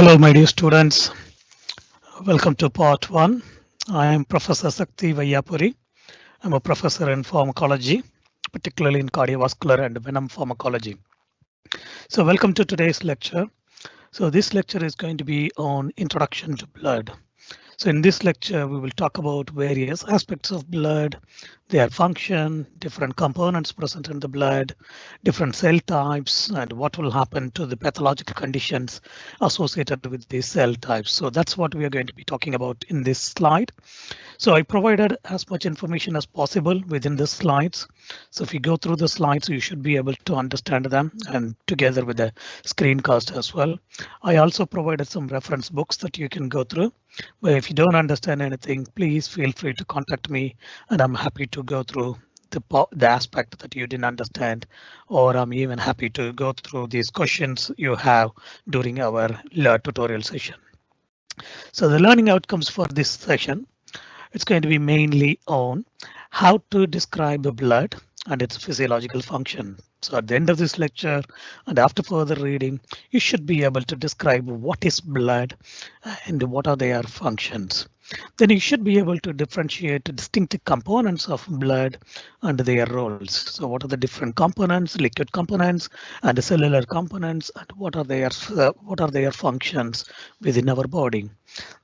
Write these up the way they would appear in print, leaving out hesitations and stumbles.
Hello, my dear students. Welcome to part one. I am Professor Sakti Vayapuri. I'm a professor in pharmacology, particularly in cardiovascular and venom pharmacology. So welcome to today's lecture. So this lecture is going to be on introduction to blood. So in this lecture, we will talk about various aspects of blood, their function, different components present in the blood, different cell types, and what will happen to the pathological conditions associated with these cell types. So that's what we are going to be talking about in this slide. So I provided as much information as possible within the slides. So if you go through the slides, you should be able to understand them and together with the screencast as well. I also provided some reference books that you can go through. But if you don't understand anything, please feel free to contact me and I'm happy to go through the aspect that you didn't understand, or I'm even happy to go through these questions you have during our tutorial session. So the learning outcomes for this session, it's going to be mainly on how to describe the blood and its physiological function. So at the end of this lecture and after further reading, you should be able to describe what is blood and what are their functions. Then you should be able to differentiate distinctive components of blood and their roles. So what are the different components, liquid components and cellular components, and what are their functions within our body.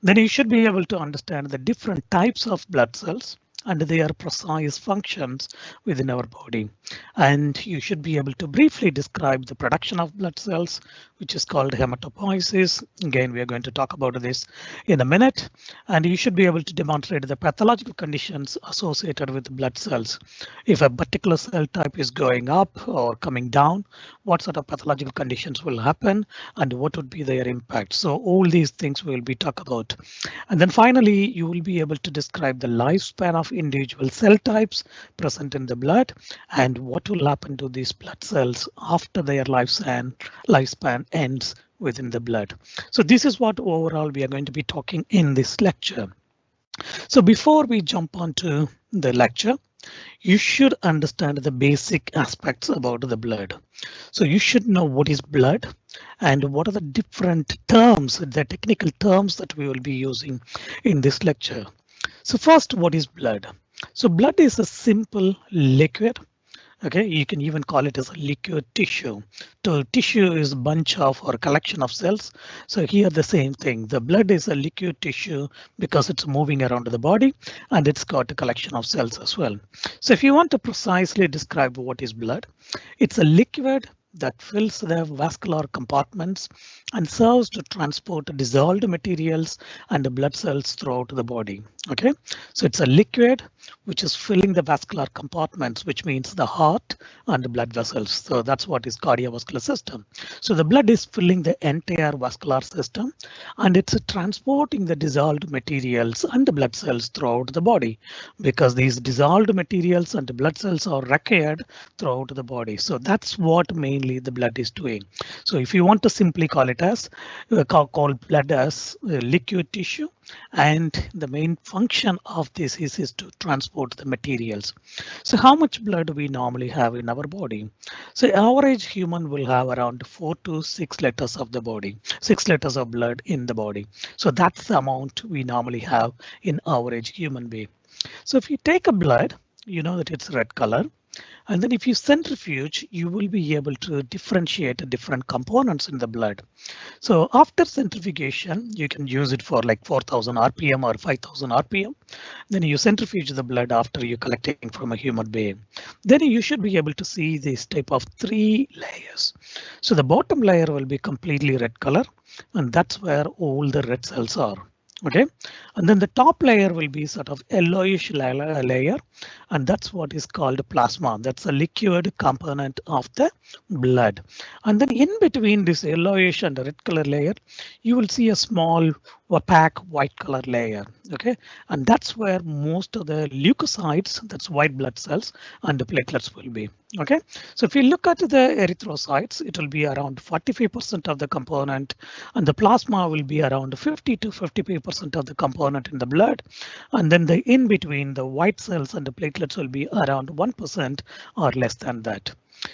Then you should be able to understand the different types of blood cells and their precise functions within our body. And you should be able to briefly describe the production of blood cells, which is called hematopoiesis. Again, we are going to talk about this in a minute. And you should be able to demonstrate the pathological conditions associated with blood cells. If a particular cell type is going up or coming down, what sort of pathological conditions will happen and what would be their impact. So all these things we will be talking about. And then finally, you will be able to describe the lifespan of individual cell types present in the blood and what will happen to these blood cells after their lifespan ends within the blood. So this is what overall we are going to be talking in this lecture. So before we jump onto the lecture, you should understand the basic aspects about the blood. So you should know what is blood and what are the different terms, the technical terms that we will be using in this lecture. So first, what is blood? So blood is a simple liquid. Okay, you can even call it as a liquid tissue. So tissue is a bunch of or a collection of cells. So here the same thing. The blood is a liquid tissue because it's moving around the body and it's got a collection of cells as well. So if you want to precisely describe what is blood, it's a liquid that fills the vascular compartments and serves to transport dissolved materials and the blood cells throughout the body. Okay, so it's a liquid which is filling the vascular compartments, which means the heart and the blood vessels. So that's what is cardiovascular system. So the blood is filling the entire vascular system and it's transporting the dissolved materials and the blood cells throughout the body because these dissolved materials and the blood cells are required throughout the body. So that's what mainly the blood is doing. So if you want to simply call it as call blood as liquid tissue, and the main function of this is to transport the materials. So how much blood we normally have in our body? So average human will have around 4 to 6 liters of the body, 6 liters of blood in the body. So that's the amount we normally have in average human being. So if you take a blood, you know that it's red color. And then if you centrifuge, you will be able to differentiate different components in the blood. So after centrifugation, you can use it for like 4000 RPM or 5000 RPM. Then you centrifuge the blood after you're collecting from a human being. Then you should be able to see this type of 3 layers. So the bottom layer will be completely red color, and that's where all the red cells are. Okay, and then the top layer will be sort of yellowish layer, and that's what is called plasma. That's a liquid component of the blood. And then in between this yellowish and red color layer, you will see a small opaque white color layer. Okay, and that's where most of the leukocytes, that's white blood cells, and the platelets will be. Okay, so if you look at the erythrocytes, it will be around 45% of the component, and the plasma will be around 50 to 55% of the component in the blood. And then the in between the white cells and the platelets will be around 1% or less than that.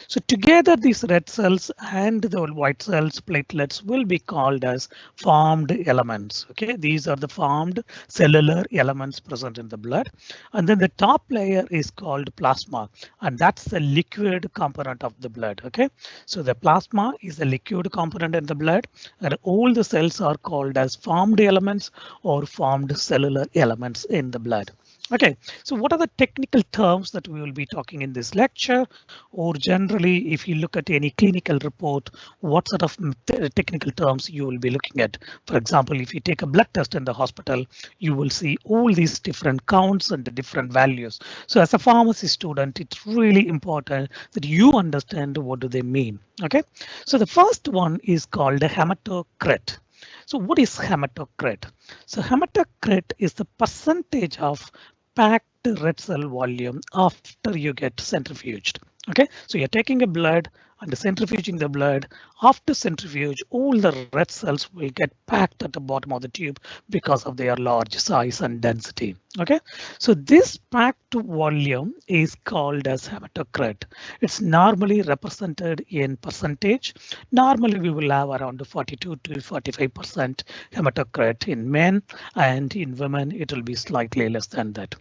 So together these red cells and the white cells, platelets, will be called as formed elements. Okay, these are the formed cellular elements present in the blood. And then the top layer is called plasma, and that's the liquid component of the blood. Okay, so the plasma is the liquid component in the blood, and all the cells are called as formed elements or formed cellular elements in the blood. Okay, so what are the technical terms that we will be talking in this lecture? Or generally, if you look at any clinical report, what sort of technical terms you will be looking at? For example, if you take a blood test in the hospital, you will see all these different counts and the different values. So as a pharmacy student, it's really important that you understand what do they mean. Okay, so the first one is called a hematocrit. So what is hematocrit? So hematocrit is the percentage of packed red cell volume after you get centrifuged. Okay, so you're taking a blood and centrifuging the blood. After centrifuge, all the red cells will get packed at the bottom of the tube because of their large size and density. Okay, so this packed volume is called as hematocrit. It's normally represented in percentage. Normally we will have around 42 to 45% hematocrit in men, and in women it will be slightly less than that.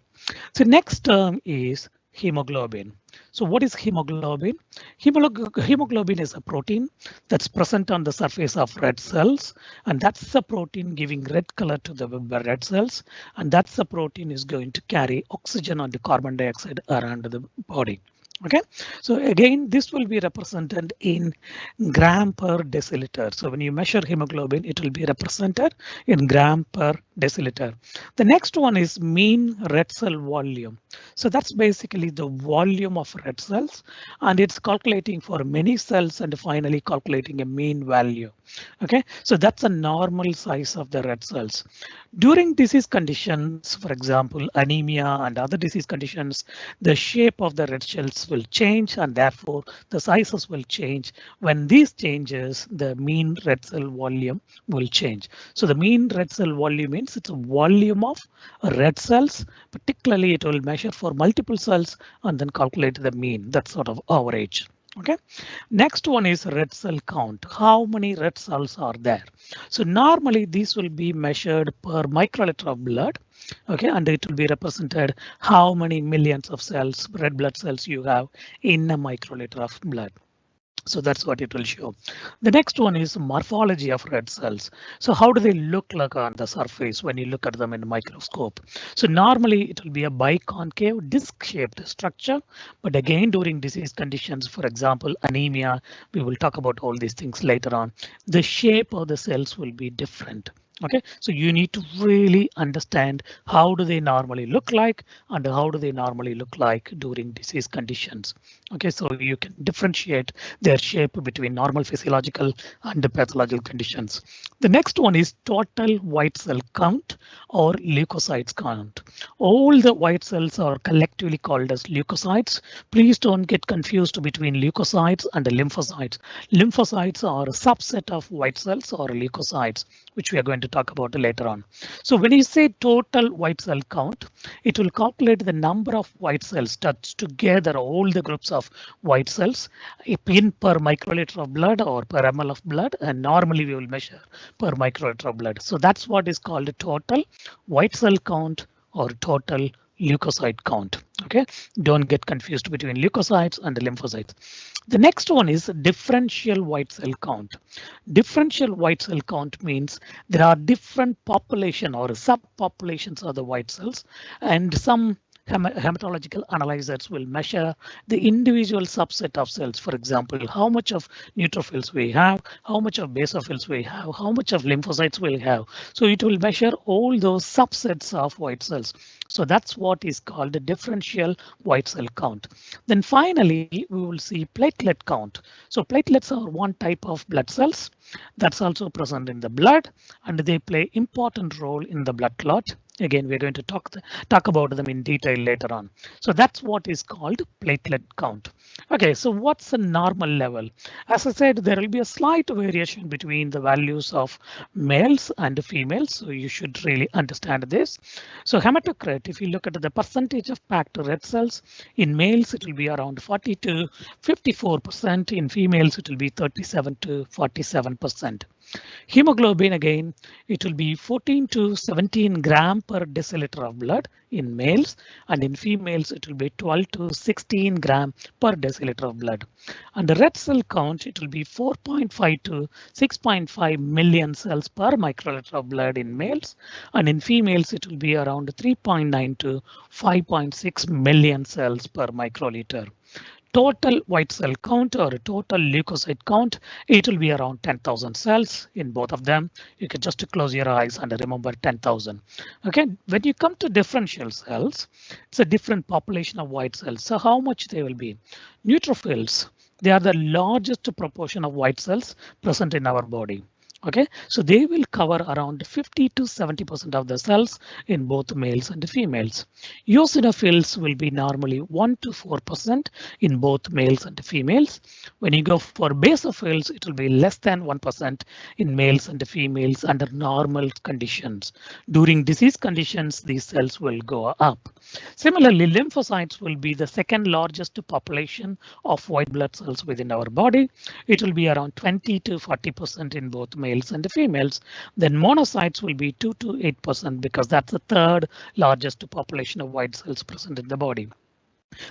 So next term is hemoglobin. So what is hemoglobin? Hemoglobin is a protein that's present on the surface of red cells, and that's the protein giving red color to the red cells, and that's the protein is going to carry oxygen and carbon dioxide around the body. Okay, so again, this will be represented in gram per deciliter. So when you measure hemoglobin, it will be represented in gram per deciliter. The next one is mean red cell volume. So that's basically the volume of red cells, and it's calculating for many cells and finally calculating a mean value. Okay, so that's a normal size of the red cells. During disease conditions, for example, anemia and other disease conditions, the shape of the red cells will change and therefore the sizes will change. When these changes, the mean red cell volume will change. So the mean red cell volume means it's a volume of red cells. Particularly, it will measure for multiple cells and then calculate the mean. That's sort of average. Okay, next one is red cell count. How many red cells are there? So normally these will be measured per microliter of blood. Okay, and it will be represented how many millions of cells, red blood cells you have in a microliter of blood. So that's what it will show. The next one is morphology of red cells. So how do they look like on the surface when you look at them in a microscope? So normally it will be a biconcave disc-shaped structure. But again, during disease conditions, for example, anemia, we will talk about all these things later on. The shape of the cells will be different. Okay, so you need to really understand how do they normally look like and how do they normally look like during disease conditions. Okay, so you can differentiate their shape between normal physiological and pathological conditions. The next one is total white cell count or leukocytes count. All the white cells are collectively called as leukocytes. Please don't get confused between leukocytes and lymphocytes. Lymphocytes are a subset of white cells or leukocytes, which we are going to talk about later on. So when you say total white cell count, it will calculate the number of white cells that's together all the groups of white cells in per microliter of blood or per ml of blood, and normally we will measure per microliter of blood. So that's what is called a total white cell count or total leukocyte count. Okay, don't get confused between leukocytes and lymphocytes. The next one is differential white cell count. Differential white cell count means there are different population or subpopulations of the white cells, and some hematological analyzers will measure the individual subset of cells. For example, how much of neutrophils we have, how much of basophils we have, how much of lymphocytes we have. So it will measure all those subsets of white cells. So that's what is called a differential white cell count. Then finally, we will see platelet count. So platelets are one type of blood cells that's also present in the blood, and they play important role in the blood clot. Again, we're going to talk about them in detail later on. So that's what is called platelet count. Okay, so what's a normal level? As I said, there will be a slight variation between the values of males and females. So you should really understand this. So hematocrit, if you look at the percentage of packed red cells, in males it will be around 40 to 54%. In females it will be 37 to 47%. Hemoglobin, again, it will be 14 to 17 gram per deciliter of blood in males, and in females it will be 12 to 16 gram per deciliter of blood. And the red cell count, it will be 4.5 to 6.5 million cells per microliter of blood in males, and in females it will be around 3.9 to 5.6 million cells per microliter. Total white cell count or total leukocyte count, it will be around 10,000 cells in both of them. You can just close your eyes and remember 10,000. Okay, when you come to differential cells, it's a different population of white cells. So how much they will be? Neutrophils, they are the largest proportion of white cells present in our body. Okay, so they will cover around 50 to 70% of the cells in both males and females. Eosinophils will be normally 1 to 4% in both males and females. When you go for basophils, it will be less than 1% in males and females under normal conditions. During disease conditions, these cells will go up. Similarly, lymphocytes will be the second largest population of white blood cells within our body. It will be around 20 to 40% in both males and females. Then monocytes will be 2 to 8% because that's the third largest population of white cells present in the body.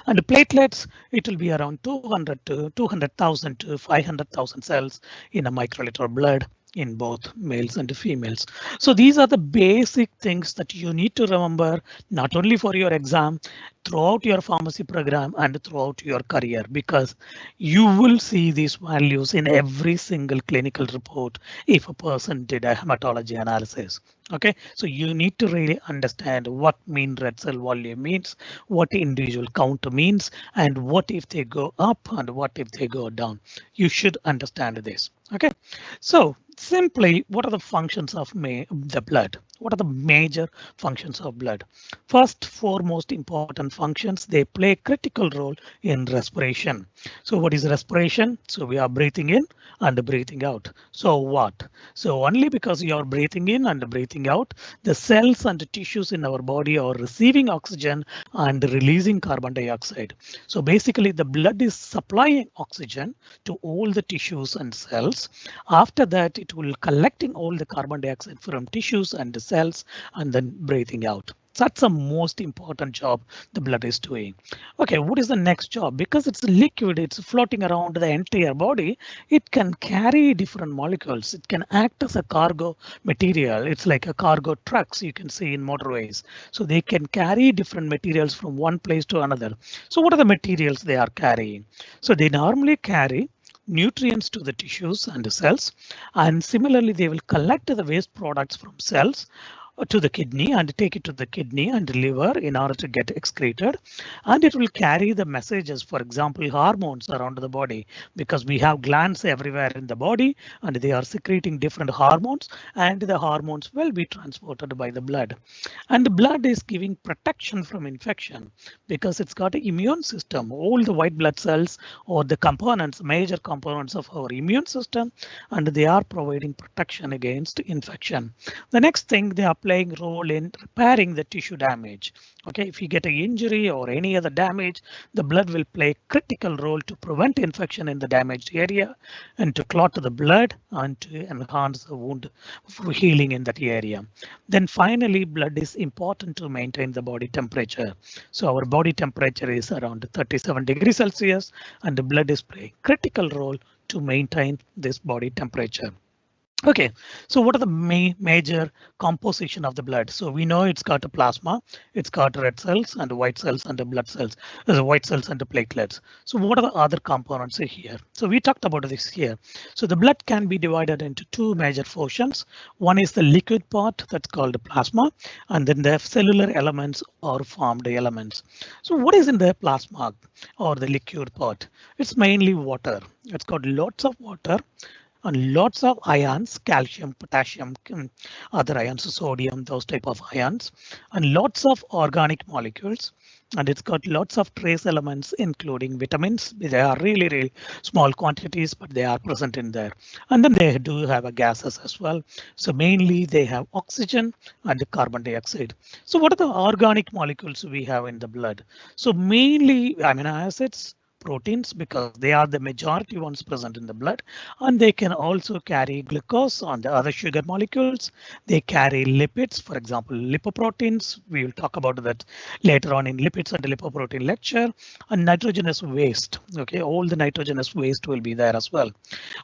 And the platelets, it will be around 200,000 to 500,000 cells in a microliter of blood in both males and females. So these are the basic things that you need to remember, not only for your exam, throughout your pharmacy program and throughout your career, because you will see these values in every single clinical report if a person did a hematology analysis. Okay, so you need to really understand what mean red cell volume means, what individual count means, and what if they go up and what if they go down. You should understand this. Okay, so simply, what are the functions of the blood? What are the major functions of blood? First, foremost important functions, they play a critical role in respiration. So what is respiration? So we are breathing in and breathing out. So what? So only because you are breathing in and breathing out, the cells and the tissues in our body are receiving oxygen and releasing carbon dioxide. So basically the blood is supplying oxygen to all the tissues and cells. After that, it will collecting all the carbon dioxide from tissues and the cells and then breathing out. That's the most important job the blood is doing. Okay, what is the next job? Because it's liquid, it's floating around the entire body, it can carry different molecules. It can act as a cargo material. It's like a cargo trucks you can see in motorways. So they can carry different materials from one place to another. So what are the materials they are carrying? So they normally carry nutrients to the tissues and the cells, and similarly they will collect the waste products from cells to the kidney and take it to the kidney and liver in order to get excreted, and it will carry the messages, for example hormones around the body, because we have glands everywhere in the body and they are secreting different hormones, and the hormones will be transported by the blood. And the blood is giving protection from infection because it's got an immune system. All the white blood cells or the components, major components of our immune system, and they are providing protection against infection. The next thing, they are playing role in repairing the tissue damage. Okay, if you get an injury or any other damage, the blood will play critical role to prevent infection in the damaged area and to clot the blood and to enhance the wound healing in that area. Then finally, blood is important to maintain the body temperature. So our body temperature is around 37 degrees Celsius, and the blood is playing critical role to maintain this body temperature. Okay, so what are the major composition of the blood? So we know it's got a plasma, it's got red cells and white cells and the blood cells, white cells and the platelets. So what are the other components here? So we talked about this here. So the blood can be divided into two major portions. One is the liquid part, that's called plasma, and then the cellular elements or formed elements. So what is in the plasma or the liquid part? It's mainly water. It's got lots of water. and lots of ions, calcium, potassium, other ions, sodium, those type of ions, and lots of organic molecules. And it's got lots of trace elements, including vitamins. They are really, really small quantities, but they are present in there. And then they do have a gases as well. So mainly they have oxygen and carbon dioxide. So what are the organic molecules we have in the blood? So mainly amino acids, proteins, because they are the majority ones present in the blood, and they can also carry glucose on the other sugar molecules. They carry lipids, for example, lipoproteins. We will talk about that later on in lipids and lipoprotein lecture, and nitrogenous waste. Okay, all the nitrogenous waste will be there as well.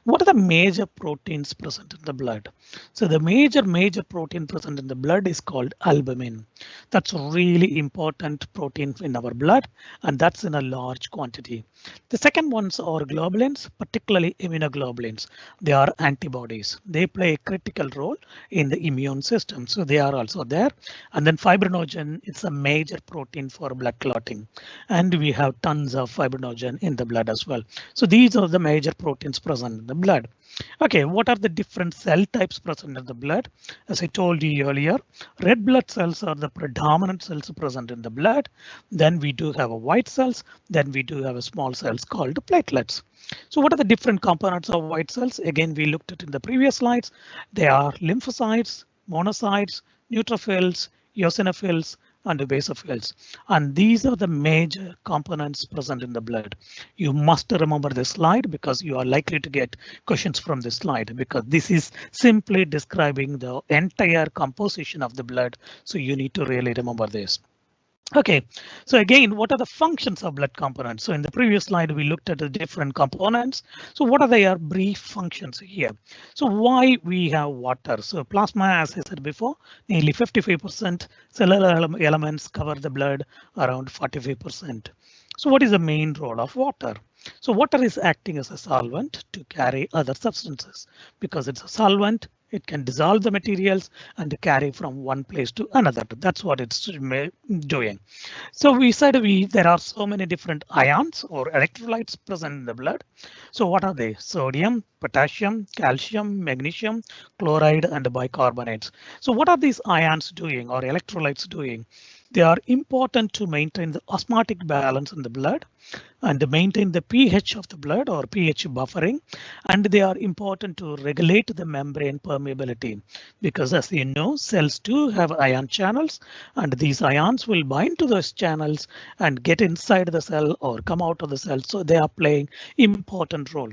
What are the major proteins present in the blood? So the major protein present in the blood is called albumin. That's a really important protein in our blood, and that's in a large quantity. The second ones are globulins, particularly immunoglobulins. They are antibodies. They play a critical role in the immune system, so they are also there. And then fibrinogen, it's a major protein for blood clotting, and we have tons of fibrinogen in the blood as well. So these are the major proteins present in the blood. Okay, what are the different cell types present in the blood? As I told you earlier, red blood cells are the predominant cells present in the blood. Then we do have a white cells. Then we do have a small cells called platelets. So what are the different components of white cells? Again, we looked at in the previous slides. They are lymphocytes, monocytes, neutrophils, eosinophils, and basophils. And these are the major components present in the blood. You must remember this slide because you are likely to get questions from this slide, because this is simply describing the entire composition of the blood. So you need to really remember this. Okay, so again, what are the functions of blood components? So in the previous slide, we looked at the different components. So what are their brief functions here? So why we have water? So plasma, as I said before, nearly 55%. Cellular elements cover the blood around 45%. So what is the main role of water? So water is acting as a solvent to carry other substances. Because it's a solvent, it can dissolve the materials and carry from one place to another. That's what it's doing. So we said there are so many different ions or electrolytes present in the blood. So what are they? Sodium, potassium, calcium, magnesium, chloride, and bicarbonates. So what are these ions doing or electrolytes doing? They are important to maintain the osmotic balance in the blood and maintain the pH of the blood or pH buffering. And they are important to regulate the membrane permeability, because as you know, cells do have ion channels, and these ions will bind to those channels and get inside the cell or come out of the cell. So they are playing important role.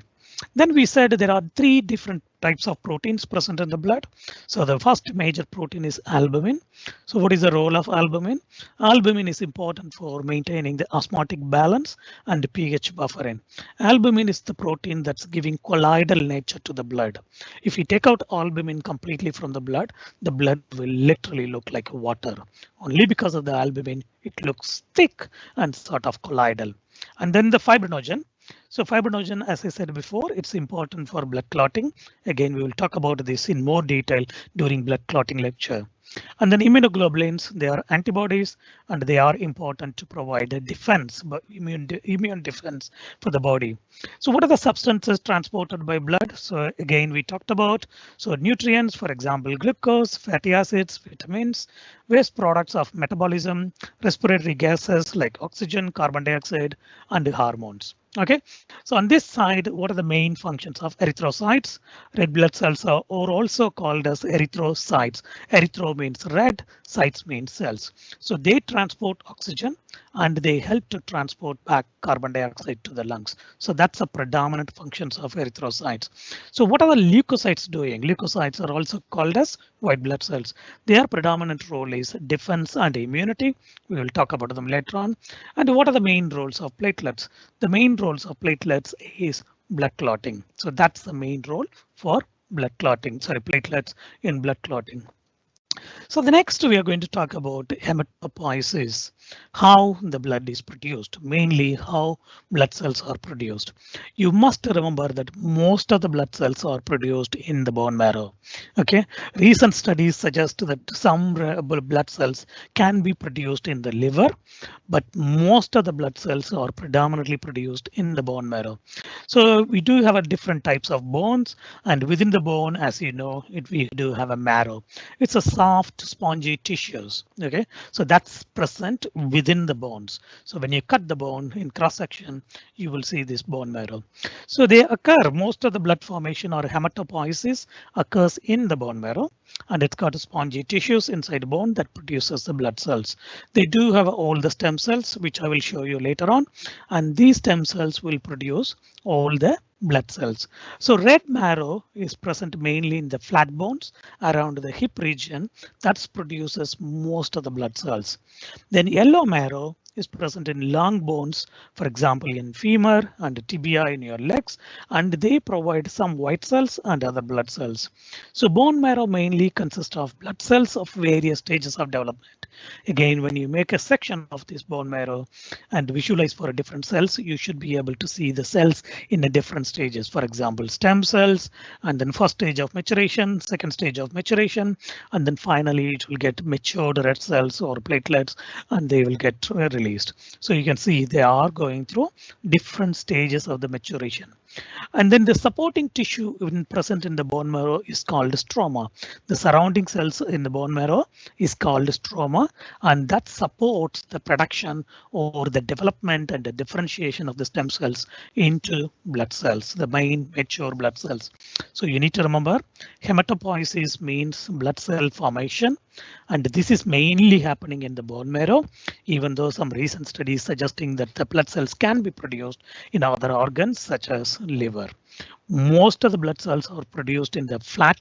Then we said there are three different types of proteins present in the blood. So the first major protein is albumin. So what is the role of albumin? Albumin is important for maintaining the osmotic balance and pH buffering. Albumin is the protein that's giving colloidal nature to the blood. If you take out albumin completely from the blood will literally look like water. Only because of the albumin, it looks thick and sort of colloidal. And then the fibrinogen. So fibrinogen, as I said before, it's important for blood clotting. Again, we will talk about this in more detail during blood clotting lecture. And then immunoglobulins, they are antibodies and they are important to provide a defense, but immune defense for the body. So what are the substances transported by blood? So again, we talked about nutrients, for example, glucose, fatty acids, vitamins, waste products of metabolism, respiratory gases like oxygen, carbon dioxide, and hormones. Okay, so on this side, what are the main functions of erythrocytes? Red blood cells are also called as erythrocytes. Erythro means red, cytes means cells. So they transport oxygen and they help to transport back carbon dioxide to the lungs. So that's the predominant functions of erythrocytes. So what are the leukocytes doing? Leukocytes are also called as white blood cells. Their predominant role is defense and immunity. We will talk about them later on. And what are the main roles of platelets? The main roles of platelets is blood clotting. So that's the main role for blood clotting, platelets in blood clotting. So the next we are going to talk about hematopoiesis. how the blood is produced, mainly how blood cells are produced. You must remember that most of the blood cells are produced in the bone marrow. Okay, recent studies suggest that some blood cells can be produced in the liver, but most of the blood cells are predominantly produced in the bone marrow. So we do have a different types of bones, and within the bone, as you know, we do have a marrow. It's a soft, spongy tissues. Okay, so that's present within the bones. So when you cut the bone in cross section, you will see this bone marrow. So they occur. Most of the blood formation or hematopoiesis occurs in the bone marrow, and it's got spongy tissues inside the bone that produces the blood cells. They do have all the stem cells, which I will show you later on, and these stem cells will produce all the blood cells. So red marrow is present mainly in the flat bones around the hip region that produces most of the blood cells. Then yellow marrow is present in long bones, for example, in femur and tibia in your legs, and they provide some white cells and other blood cells. So bone marrow mainly consists of blood cells of various stages of development. Again, when you make a section of this bone marrow and visualize for different cells, you should be able to see the cells in the different stages. For example, stem cells, and then first stage of maturation, second stage of maturation, and then finally it will get matured red cells or platelets, and they will get released. So you can see they are going through different stages of the maturation. And then the supporting tissue present in the bone marrow is called stroma. The surrounding cells in the bone marrow is called stroma, and that supports the production or the development and the differentiation of the stem cells into blood cells, the main mature blood cells. So you need to remember hematopoiesis means blood cell formation, and this is mainly happening in the bone marrow, even though some recent studies suggesting that the blood cells can be produced in other organs such as liver. Most of the blood cells are produced in the flat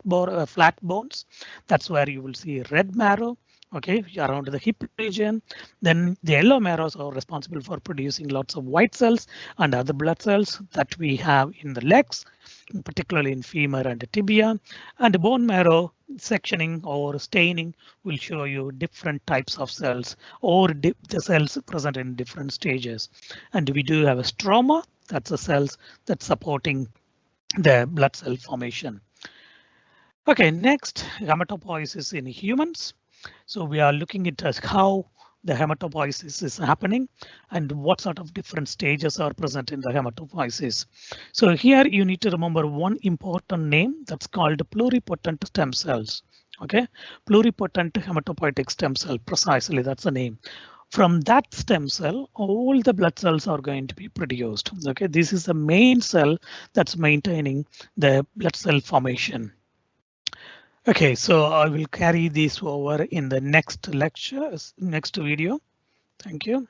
bones. That's where you will see red marrow, okay, around the hip region. Then the yellow marrows are responsible for producing lots of white cells and other blood cells that we have in the legs, particularly in femur and tibia. And the bone marrow sectioning or staining will show you different types of cells or the cells present in different stages. And we do have a stroma, that's the cells that's supporting the blood cell formation. Okay, next, hematopoiesis in humans. So we are looking at how the hematopoiesis is happening and what sort of different stages are present in the hematopoiesis. So here you need to remember one important name that's called pluripotent stem cells. Okay, pluripotent hematopoietic stem cell, precisely that's the name. From that stem cell, all the blood cells are going to be produced. Okay, this is the main cell that's maintaining the blood cell formation. Okay, so I will carry this over in the next lecture, next video. Thank you.